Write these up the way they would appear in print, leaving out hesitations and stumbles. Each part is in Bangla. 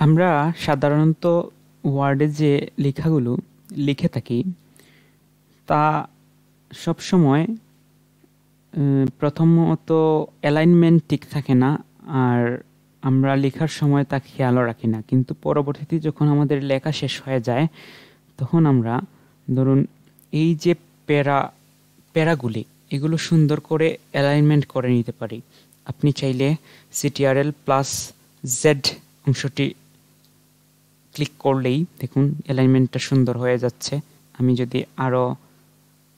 আমরা সাধারণত ওয়ার্ডে যে লেখাগুলো লিখে থাকি তা সবসময় প্রথমত অ্যালাইনমেন্ট ঠিক থাকে না, আর আমরা লেখার সময় তা খেয়ালও রাখি না। কিন্তু পরবর্তীতে যখন আমাদের লেখা শেষ হয়ে যায় তখন আমরা ধরুন এই যে প্যারাগুলি এগুলো সুন্দর করে অ্যালাইনমেন্ট করে নিতে পারি। আপনি চাইলে CTRL+Z অংশটি ক্লিক করলেই দেখুন অ্যালাইনমেন্টটা সুন্দর হয়ে যাচ্ছে। আমি যদি আরও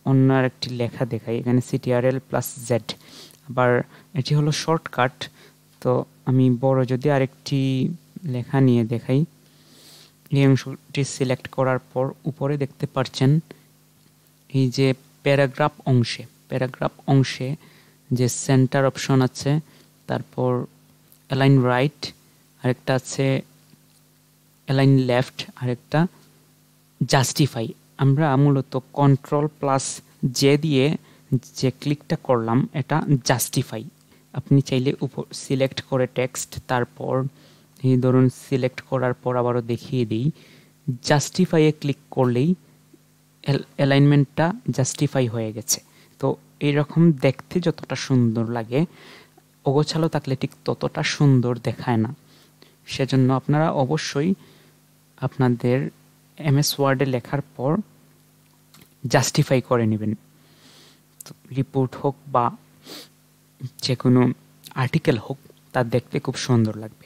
অন্য আরেকটি লেখা দেখাই, এখানে CTRL+Z, আবার এটি হলো শর্টকাট। তো আমি বড় যদি আরেকটি লেখা নিয়ে দেখাই, এই অংশটি সিলেক্ট করার পর উপরে দেখতে পাচ্ছেন এই যে প্যারাগ্রাফ অংশে যে সেন্টার অপশন আছে, তারপর অ্যালাইন রাইট, আরেকটা আছে অ্যালাইন লেফট, আরেকটা জাস্টিফাই। আমরা মূলত Ctrl+J দিয়ে যে ক্লিকটা করলাম এটা জাস্টিফাই। আপনি চাইলে উপর সিলেক্ট করে টেক্সট, তারপর এই ধরুন সিলেক্ট করার পর আবারও দেখিয়ে দিই, জাস্টিফাইয়ে ক্লিক করলেই অ্যালাইনমেন্টটা জাস্টিফাই হয়ে গেছে। তো এইরকম দেখতে যতটা সুন্দর লাগে, অগোছালো থাকলে ঠিক ততটা সুন্দর দেখায় না। সেজন্য আপনারা অবশ্যই আপনাদের MS ওয়ার্ডে লেখার পর জাস্টিফাই করে নেবেন। রিপোর্ট হোক বা যে কোনো আর্টিকেল হোক, তা দেখতে খুব সুন্দর লাগবে।